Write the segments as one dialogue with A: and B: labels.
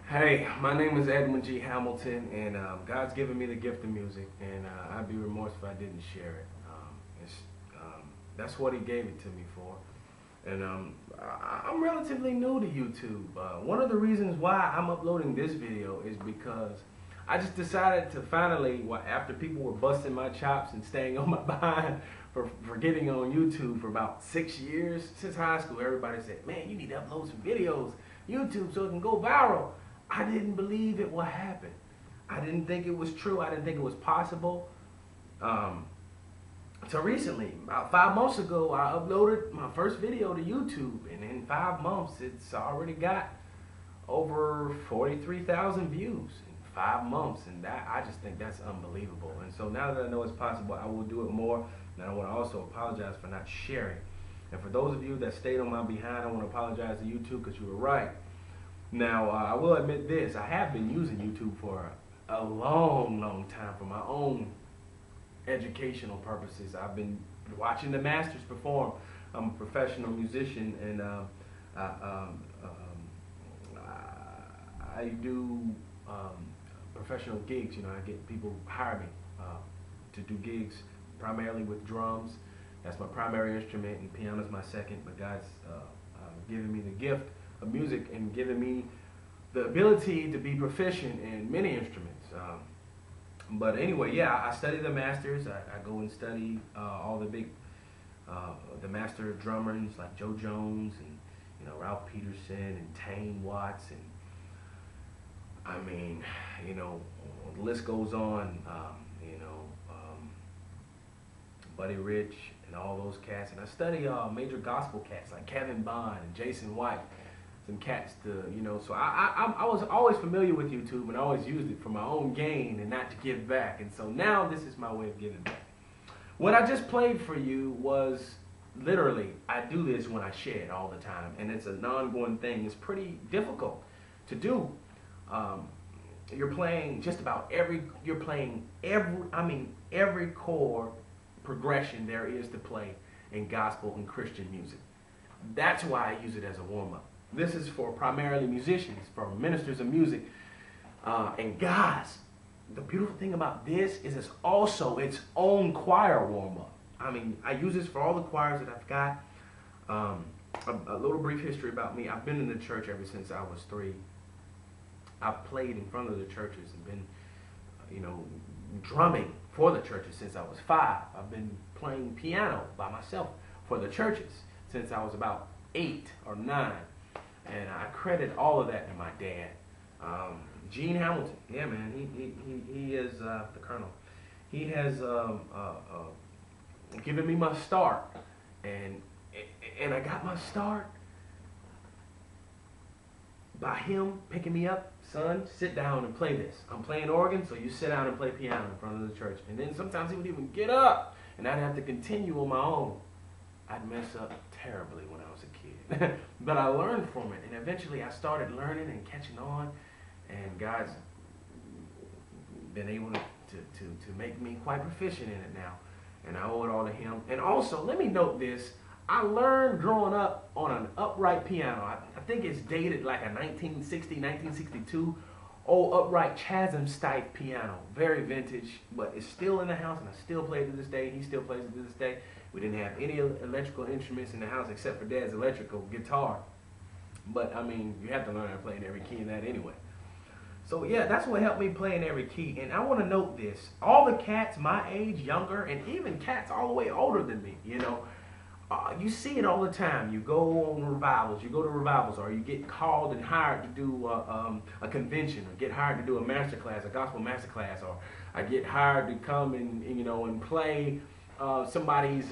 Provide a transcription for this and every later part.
A: Hey, my name is Edwin G. Hamilton, and God's given me the gift of music, and I'd be remorse if I didn't share it. That's what He gave it to me for. And I'm relatively new to YouTube. One of the reasons why I'm uploading this video is because I just decided to finally, after people were busting my chops and staying on my behind for getting on YouTube for about 6 years, since high school, everybody said, man, you need to upload some videos, YouTube, so it can go viral. I didn't believe it would happen. I didn't think it was true. I didn't think it was possible. So recently, about 5 months ago, I uploaded my first video to YouTube, and in 5 months, it's already got over 43,000 views in 5 months, and I just think that's unbelievable. And so now that I know it's possible, I will do it more. And I want to also apologize for not sharing. And for those of you that stayed on my behind, I want to apologize to YouTube because you were right. Now, I will admit this, I have been using YouTube for a long time for my own educational purposes. I've been watching the masters perform. I'm a professional musician, and I do professional gigs. You know, I get people hire me to do gigs primarily with drums. That's my primary instrument, and piano is my second, but God's given me the gift of music and giving me the ability to be proficient in many instruments. But anyway, yeah, I study the masters. I go and study all the big, the master drummers like Joe Jones and Ralph Peterson and Tane Watts, and I mean, the list goes on. Buddy Rich and all those cats, and I study major gospel cats like Kevin Bond and Jason White. Some cats so I was always familiar with YouTube, and I always used it for my own gain and not to give back. And so now this is my way of giving back. What I just played for you was literally, I do this when I shed all the time, and it's an ongoing thing. It's pretty difficult to do. You're playing just about every chord progression there is to play in gospel and Christian music. That's why I use it as a warm-up. This is for primarily musicians, for ministers of music. And guys, the beautiful thing about this is it's also its own choir warm-up. I mean, I use this for all the choirs that I've got. A little brief history about me. I've been in the church ever since I was 3. I've played in front of the churches and been, drumming for the churches since I was 5. I've been playing piano by myself for the churches since I was about 8 or 9. And I credit all of that to my dad, Gene Hamilton. Yeah, man, he is the Colonel. He has given me my start, and I got my start by him picking me up. Son, sit down and play this. I'm playing organ, so you sit down and play piano in front of the church. And then sometimes he would even get up, and I'd have to continue on my own. I'd mess up terribly when I was a kid. But I learned from it, and eventually I started learning and catching on, and God's been able to make me quite proficient in it now, and I owe it all to Him. And also, let me note this, I learned growing up on an upright piano. I think it's dated like a 1960, 1962 old upright chasm type piano. Very vintage, but it's still in the house, and I still play it to this day. He still plays it to this day. We didn't have any electrical instruments in the house except for Dad's electrical guitar. But I mean, you have to learn how to play in every key in that anyway. So yeah, that's what helped me play in every key. And I want to note this. All the cats my age, younger, and even cats all the way older than me, you see it all the time. You go on revivals, you go to revivals, or you get called and hired to do a convention, or get hired to do a masterclass, a gospel masterclass, or I get hired to come and play somebody's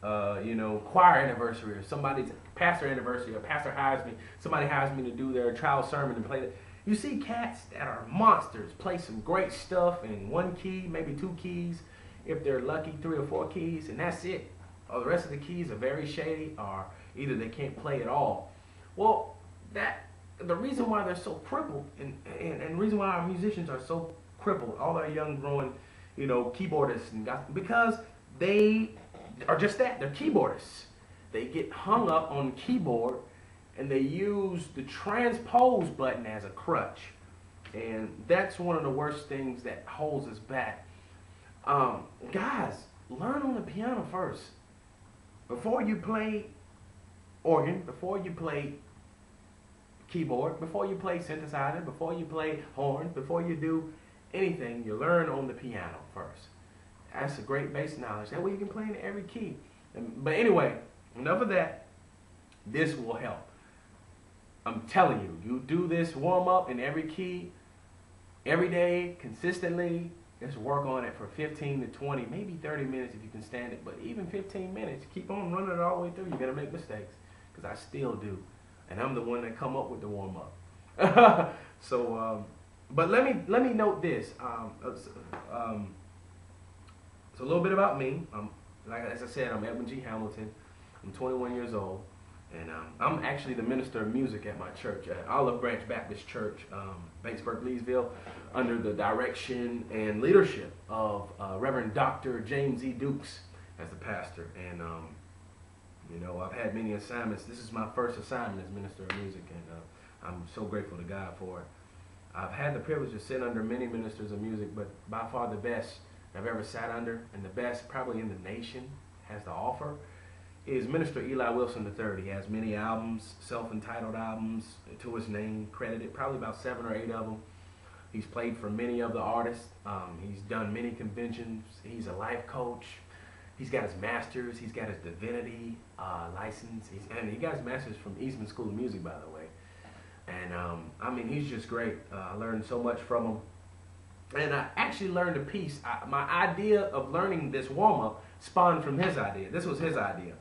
A: you know, choir anniversary or somebody's pastor anniversary, or pastor hires me, somebody hires me to do their trial sermon and play it. You see cats that are monsters play some great stuff in one key, maybe two keys, if they're lucky, 3 or 4 keys, and that's it. Or the rest of the keys are very shady, or either they can't play at all. Well, the reason why they're so crippled, and the reason why our musicians are so crippled, all our young growing, you know, keyboardists, because they are just that, they're keyboardists. They get hung up on the keyboard, and they use the transpose button as a crutch. And that's one of the worst things that holds us back. Guys, learn on the piano first. Before you play organ, before you play keyboard, before you play synthesizer, before you play horn, before you do anything, you learn on the piano first. That's a great base knowledge. That way you can play in every key. But anyway, enough of that. This will help. I'm telling you, you do this warm-up in every key, every day, consistently. Just work on it for 15 to 20, maybe 30 minutes if you can stand it. But even 15 minutes, keep on running it all the way through. You're going to make mistakes, because I still do. And I'm the one that come up with the warm-up. So, but let me note this. It's a little bit about me. As I said, I'm Edwin G. Hamilton. I'm 21 years old. And I'm actually the minister of music at my church, at Olive Branch Baptist Church, Batesburg-Leesville, under the direction and leadership of Reverend Dr. James E. Dukes as the pastor. And, you know, I've had many assignments. This is my first assignment as minister of music, and I'm so grateful to God for it. I've had the privilege to sit under many ministers of music, but by far the best I've ever sat under, and the best probably in the nation has to offer, is Minister Eli Wilson III. He has many albums, self-entitled albums to his name, credited, probably about 7 or 8 of them. He's played for many of the artists. He's done many conventions. He's a life coach. He's got his master's. He's got his divinity license. And he got his master's from Eastman School of Music, by the way. And I mean, he's just great. I learned so much from him. And I actually learned a piece. My idea of learning this warm-up spawned from his idea. This was his idea.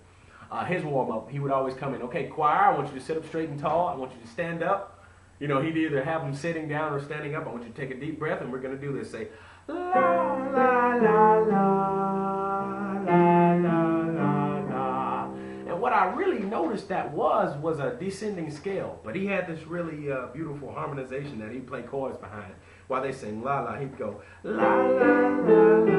A: His warm-up, he would always come in, okay, choir, I want you to sit up straight and tall. I want you to stand up. You know, he'd either have them sitting down or standing up. I want you to take a deep breath, and we're going to do this. Say, la, la, la, la, la, la, la, la. And what I really noticed that was a descending scale. But he had this really beautiful harmonization that he'd play chords behind. While they sing la, la, he'd go, la, la, la, la.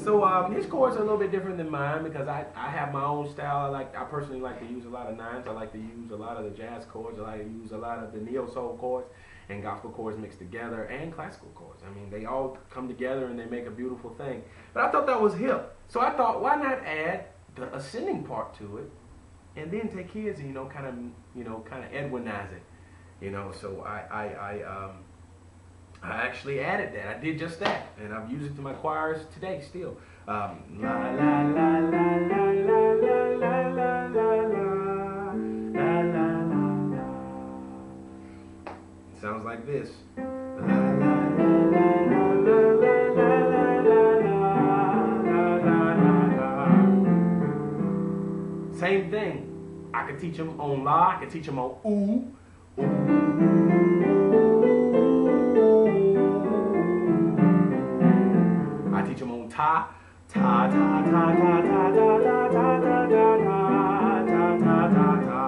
A: So his chords are a little bit different than mine, because I have my own style. I personally like to use a lot of nines. I like to use a lot of the jazz chords. I like to use a lot of the neo-soul chords and gospel chords mixed together, and classical chords. I mean, they all come together and they make a beautiful thing. But I thought that was hip. So I thought, why not add the ascending part to it, and then take his and, kind of Edwinize it. So I actually added that. I did just that, and I've used it to my choirs today still. La la la la la la la la la la la la. It sounds like this. La la la la la la la la. Same thing. I could teach them on la. I could teach them on ooh. I teach them on ta, ta, ta, ta, ta, ta, ta, ta, ta, ta, ta, ta, ta, ta.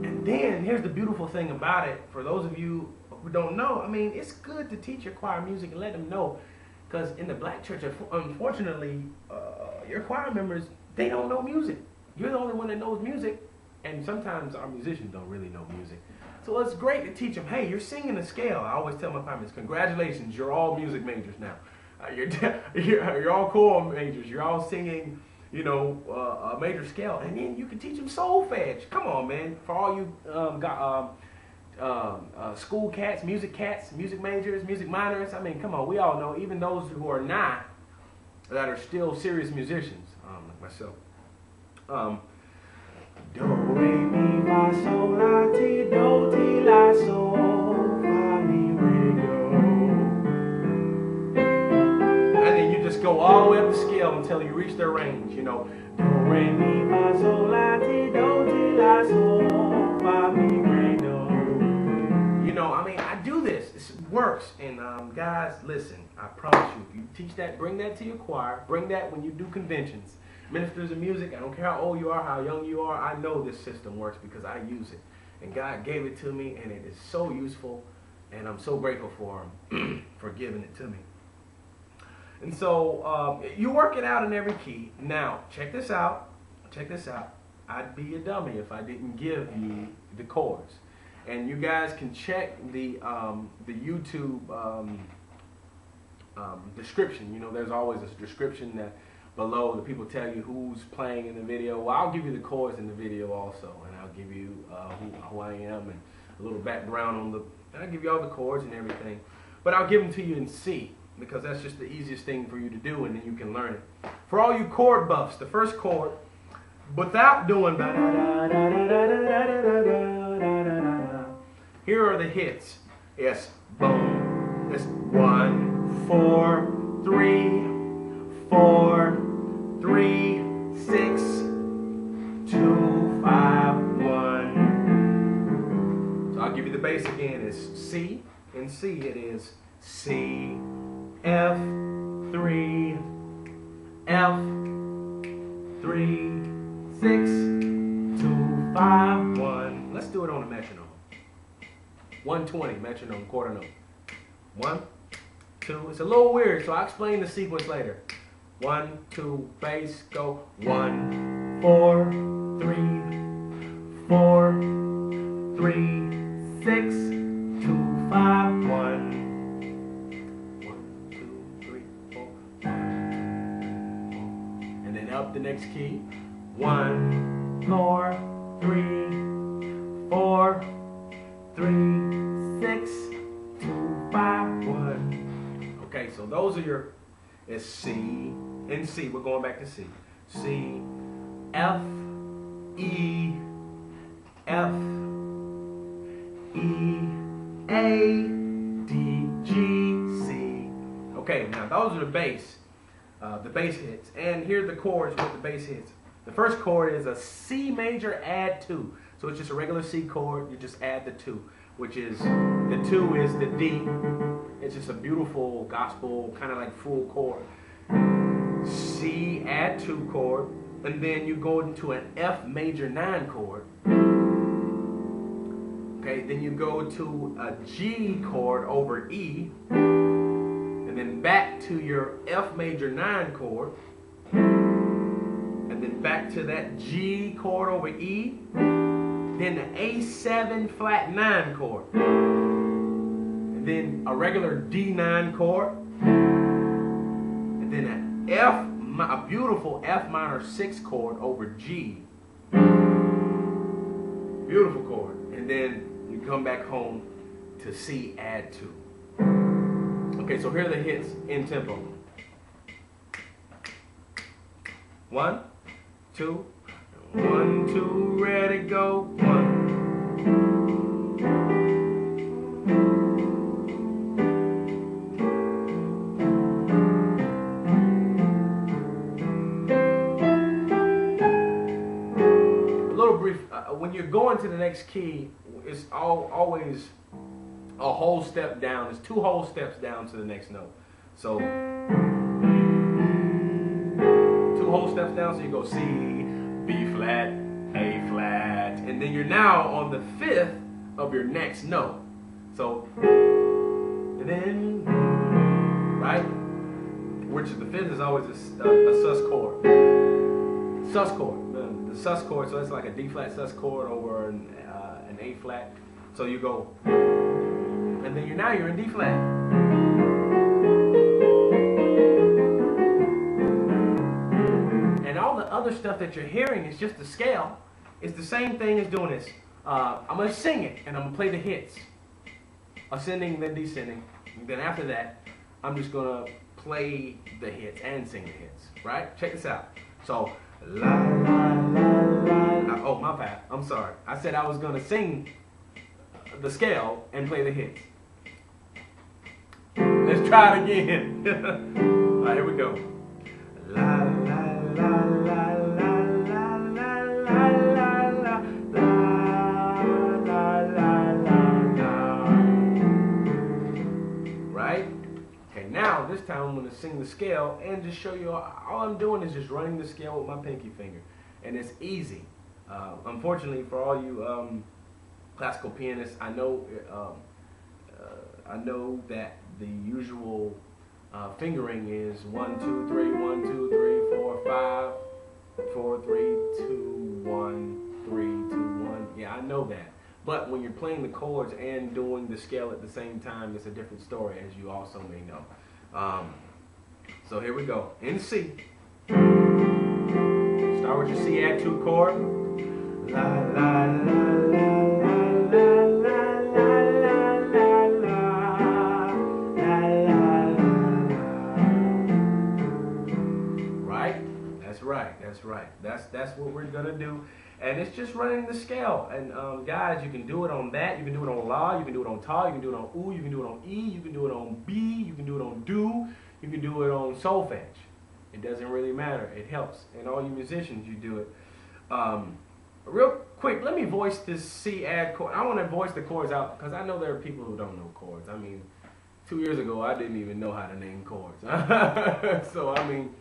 A: And then here's the beautiful thing about it. For those of you who don't know, I mean, it's good to teach your choir music and let them know, because in the black church, unfortunately, your choir members, they don't know music. You're the only one that knows music, and sometimes our musicians don't really know music. So it's great to teach them, hey, you're singing a scale. I always tell my choir members, congratulations, you're all music majors now. You're all chord majors. You're all singing, a major scale, and then you can teach them solfege. Come on, man! For all you school cats, music majors, music minors. I mean, come on. We all know, even those who are not, that are still serious musicians, like myself. Do re mi fa sol la ti do ti la sol fa mi re do. just go all the way up the scale until you reach their range, you know. Do, re, mi, fa, sol, la, ti, do, ti, la, sol, fa, mi, re, do. You know, I mean, I do this. It works. And guys, listen, I promise you, if you teach that, bring that to your choir. Bring that when you do conventions. Ministers of music, I don't care how old you are, how young you are, I know this system works because I use it. And God gave it to me, and it is so useful, and I'm so grateful for Him for giving it to me. And so you work it out in every key. Now, check this out. Check this out. I'd be a dummy if I didn't give you the chords. And you guys can check the YouTube description. You know, there's always a description that below the people tell you who's playing in the video. Well, I'll give you the chords in the video also, and I'll give you who I am and a little background on the. And I'll give you all the chords and everything, but I'll give them to you in C because that's just the easiest thing for you to do, and then you can learn it. For all you chord buffs, the first chord, without doing here are the hits. It's boom. It's 1, 4, 3, 4, 3, 6, 2, 5, 1. So I'll give you the bass again. It's C. In C it is C, F, 3, F, 3, 6, 2, 5, 1. Let's do it on a metronome. 120 metronome quarter note. 1, 2. It's a little weird, so I'll explain the sequence later. 1, 2, bass, go. 1, 4, 3, 4, 3, 6, 2, 5, 1. 1, 2, 3, 4, 1. And then up the next key. 1, 4, 3, 4, 3, 6, 2, 5, 1. Okay, so those are your. It's C and C. We're going back to C. C, F, E, F, E, A, D, G, C. Okay, now those are the bass hits. And here are the chords with the bass hits. The first chord is a C major add 2. So it's just a regular C chord. You just add the 2, which is, the 2 is the D. It's just a beautiful gospel, kind of like full chord. C, add 2 chord, and then you go into an F major 9 chord. Okay, then you go to a G chord over E, and then back to your F major 9 chord, and then back to that G chord over E, then the A7 flat 9 chord. Then a regular D9 chord, and then a beautiful F minor 6 chord over G. Beautiful chord. And then you come back home to C add 2. Okay, so here are the hits in tempo. 1, 2, 1, 2, ready, go. 1. When you're going to the next key, it's always a whole step down. There's 2 whole steps down to the next note. So 2 whole steps down, so you go C, B flat, A flat, and then you're now on the 5th of your next note. So, and then, right? Which is the 5th is always a sus chord. Sus chord. The sus chord, so it's like a D flat sus chord over an A flat. So you go, and then you're in D flat. And all the other stuff that you're hearing is just the scale. It's the same thing as doing this. I'm going to sing it, and I'm going to play the hits. Ascending, then descending. And then after that, I'm just going to play the hits and sing the hits. Right? Check this out. So, la la la la. Oh, my bad. I'm sorry. I said I was going to sing the scale and play the hits. Let's try it again. right, here we go. La la la la la la la la la la. Right? Okay, now this time I'm going to sing the scale and just show you. All I'm doing is just running the scale with my pinky finger, and it's easy. Unfortunately, for all you classical pianists, I know that the usual fingering is 1, 2, 3, 1, 2, 3, 4, 5, 4, 3, 2, 1, 3, 2, 1. Yeah, I know that. But when you're playing the chords and doing the scale at the same time, it's a different story, as you also may know. So here we go. In C. Start with your C add 2 chord. La la la la la la la la la la. Right? That's right. That's right. That's what we're gonna do. And it's just running the scale. And guys, you can do it on that. You can do it on La. You can do it on Ta. You can do it on Oo. You can do it on E. You can do it on B. You can do it on Do. You can do it on solfege. It doesn't really matter. It helps. And all you musicians, you do it. Real quick, let me voice this C add chord. I want to voice the chords out because I know there are people who don't know chords. I mean, 2 years ago, I didn't even know how to name chords. So, I mean,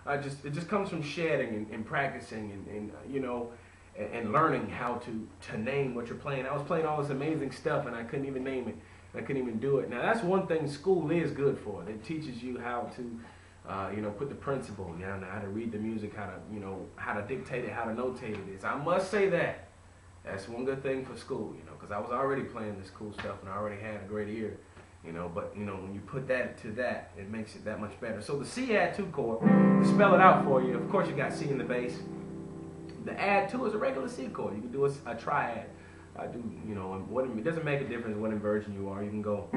A: it just comes from shedding and practicing and you know, and learning how to name what you're playing. I was playing all this amazing stuff and I couldn't even name it. I couldn't even do it. Now that's one thing school is good for. It teaches you how to, you know, put the principle, you know, how to read the music, how to, you know, how to dictate it, how to notate it. I must say that. That's one good thing for school, you know, because I was already playing this cool stuff and I already had a great ear, you know, but, you know, when you put that to that, it makes it that much better. So the C add 2 chord, to spell it out for you, of course you got C in the bass. The add 2 is a regular C chord. You can do a triad. I do, you know, it doesn't make a difference what inversion you are. You can go,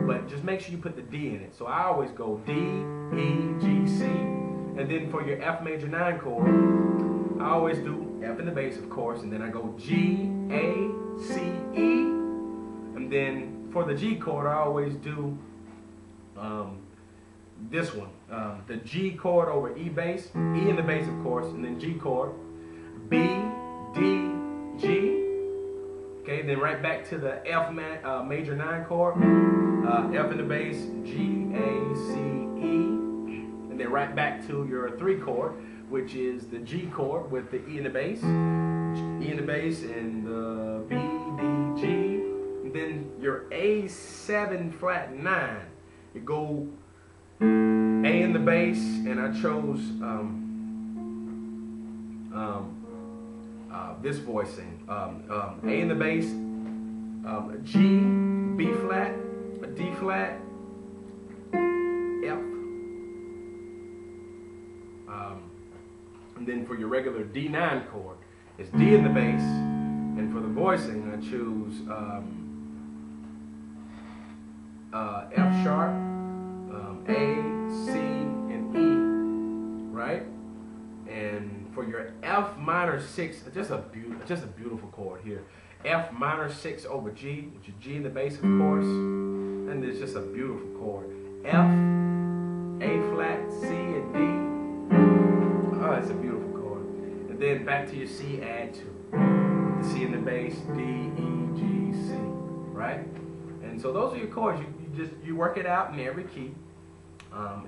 A: but just make sure you put the D in it. So I always go D, E, G, C, and then for your F major 9 chord, I always do F in the bass, of course, and then I go G, A, C, E, and then for the G chord, I always do this one, the G chord over E bass, E in the bass, of course, and then G chord, B, D, G, okay, then right back to the F major 9 chord, F in the bass, G, A, C, E, and then right back to your 3 chord, which is the G chord with the E in the bass, E in the bass, and the B, D, G, and then your A7 flat 9, you go A in the bass, and I chose this voicing. A in the bass, G, B flat, D flat, F. And then for your regular D9 chord, it's D in the bass, and for the voicing, I choose F sharp, A, C, and E, right? And for your F minor 6, just a beautiful chord here. F minor 6 over G, which is G in the bass, of course, and it's just a beautiful chord. F, A flat, C, and D. Oh, it's a beautiful chord. And then back to your C add 2. The C in the bass, D, E, G, C, right? And so those are your chords. You work it out in every key.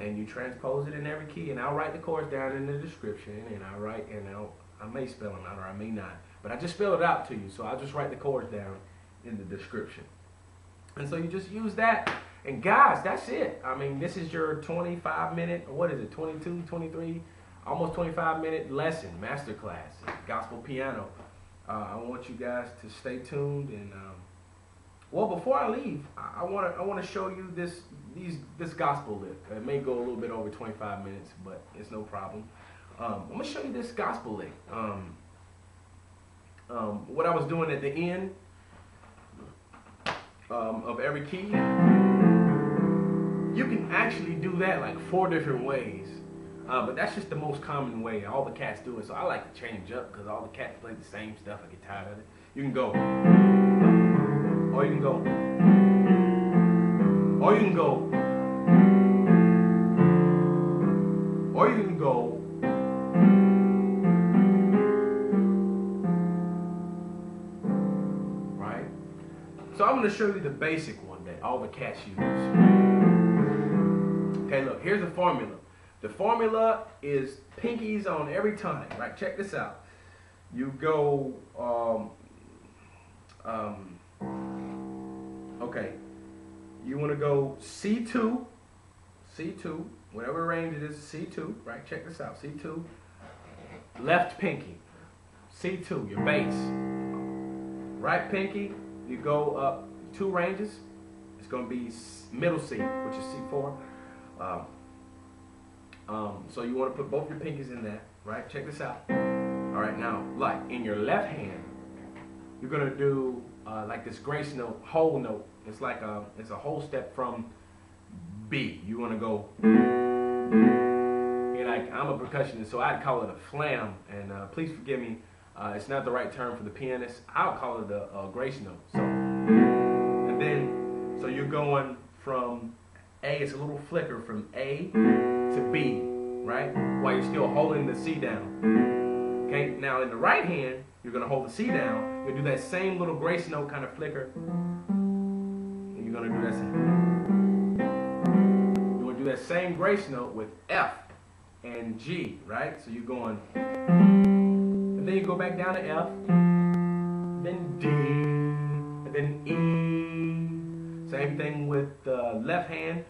A: And you transpose it in every key, and I'll write the chords down in the description, and I may spell them out or I may not, but I just spell it out to you, so I'll just write the chords down in the description. And so you just use that, and guys, that's it. I mean, this is your 25-minute, or what is it, 22, 23, almost 25-minute lesson, masterclass, gospel piano. I want you guys to stay tuned, and well, before I leave, I want to show you this gospel lick. It may go a little bit over 25 minutes, but it's no problem. I'm going to show you this gospel lick. What I was doing at the end of every key, you can actually do that like 4 different ways. But that's just the most common way. All the cats do it, so I like to change up because all the cats play the same stuff. I get tired of it. You can go. Or you can go. Or you can go. going to show you the basic one that all the cats use. Okay, look, here's the formula. The formula is pinkies on every tonic, right? Check this out. You go, okay, you want to go C2, whatever range it is, C2, right? Check this out, C2, left pinky, C2, your bass. Right pinky, you go up 2 ranges. It's going to be middle C, which is C4. So you want to put both your pinkies in that, right? Check this out. All right, now, like in your left hand, you're going to do like this grace note, whole note. It's like it's a whole step from B. You want to go, you're like, I'm a percussionist, so I'd call it a flam, and please forgive me. It's not the right term for the pianist. I'll call it a grace note. So, and then, so you're going from A, it's a little flicker from A to B, right? While you're still holding the C down. Okay, now in the right hand, you're gonna hold the C down. You'll do that same little grace note kind of flicker. And you're gonna do that same. You wanna do that same grace note with F and G, right? So you're going. And then you go back down to F, then D, and then E. Same thing with the left hand.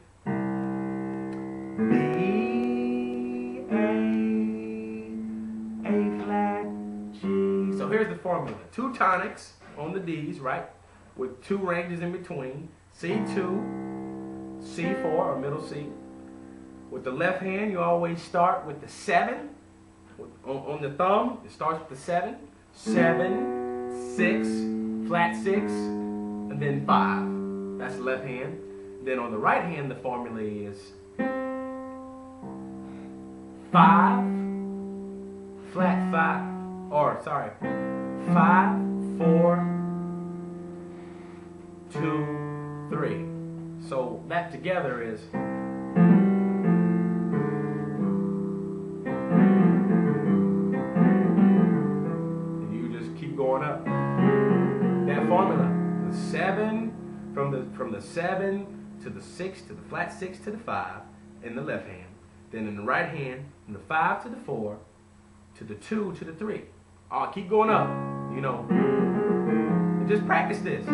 A: B, A flat, G. So here's the formula. 2 tonics on the Ds, right? With 2 ranges in between. C2, C4, or middle C. With the left hand, you always start with the 7. On the thumb, it starts with the 7, 7, 6, flat 6, and then 5. That's the left hand. Then on the right hand, the formula is 5, flat 5, or sorry, 5, 4, 2, 3. So that together is. Going up. That formula, the 7 from the 7 to the 6 to the flat 6 to the 5 in the left hand. Then in the right hand, from the 5 to the 4 to the 2 to the 3. Oh, keep going up. You know, and just practice this.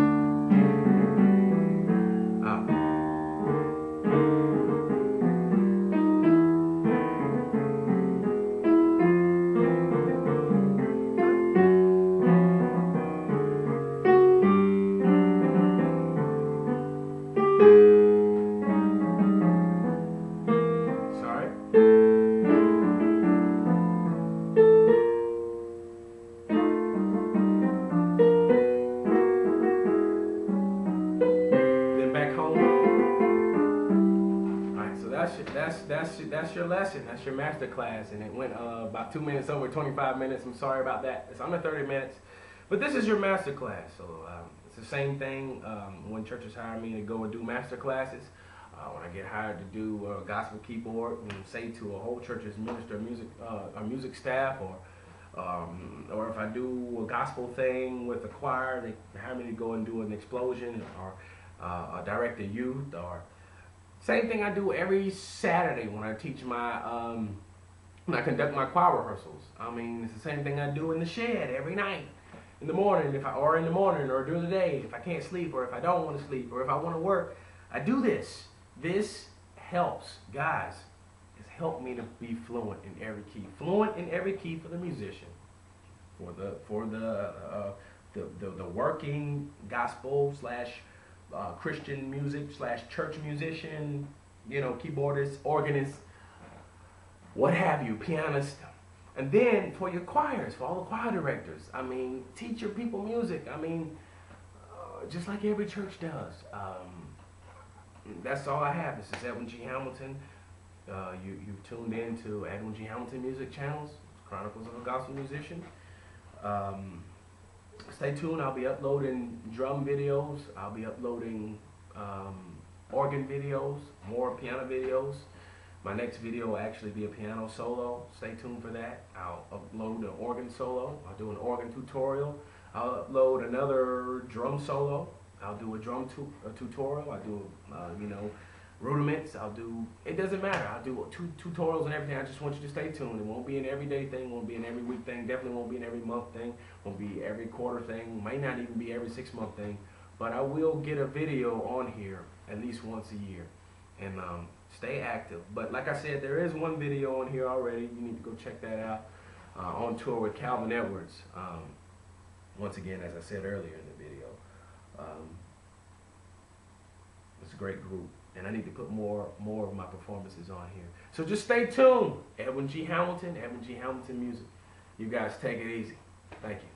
A: That's your lesson. That's your master class, and it went about 2 minutes over 25 minutes. I'm sorry about that. It's under 30 minutes, but this is your master class. So it's the same thing when churches hire me to go and do master classes. When I get hired to do a gospel keyboard and say to a whole church's minister, music staff, or if I do a gospel thing with a choir, they hire me to go and do an explosion or direct a youth or. Same thing I do every Saturday when I teach when I conduct my choir rehearsals. I mean, it's the same thing I do in the shed every night, in the morning, or in the morning, or during the day, if I can't sleep, or if I don't want to sleep, or if I want to work. I do this. This helps, guys. It's helped me to be fluent in every key. Fluent in every key for the musician, for the working gospel / Christian music / church musician, you know, keyboardist, organist, what have you, pianist. And then for your choirs, for all the choir directors, I mean, teach your people music. I mean, just like every church does. That's all I have. This is Edwin G. Hamilton. You've tuned in to Edwin G. Hamilton Music Channels, Chronicles of a Gospel Musician. Stay tuned. I'll be uploading drum videos. I'll be uploading organ videos, more piano videos. My next video will actually be a piano solo. Stay tuned for that. I'll upload an organ solo. I'll do an organ tutorial. I'll upload another drum solo. I'll do a drum tutorial. I do, you know, rudiments. I'll do, it doesn't matter. I'll do tutorials and everything. I just want you to stay tuned. It won't be an everyday thing. Won't be an every week thing. Definitely won't be an every month thing. Won't be every quarter thing. Might not even be every 6-month thing. But I will get a video on here at least once a year. And stay active. But like I said, there is one video on here already. You need to go check that out. On tour with Calvin Edwards. Once again, as I said earlier in the video, it's a great group, and I need to put more of my performances on here. So just stay tuned. Edwin G. Hamilton, Edwin G. Hamilton Music. You guys take it easy. Thank you.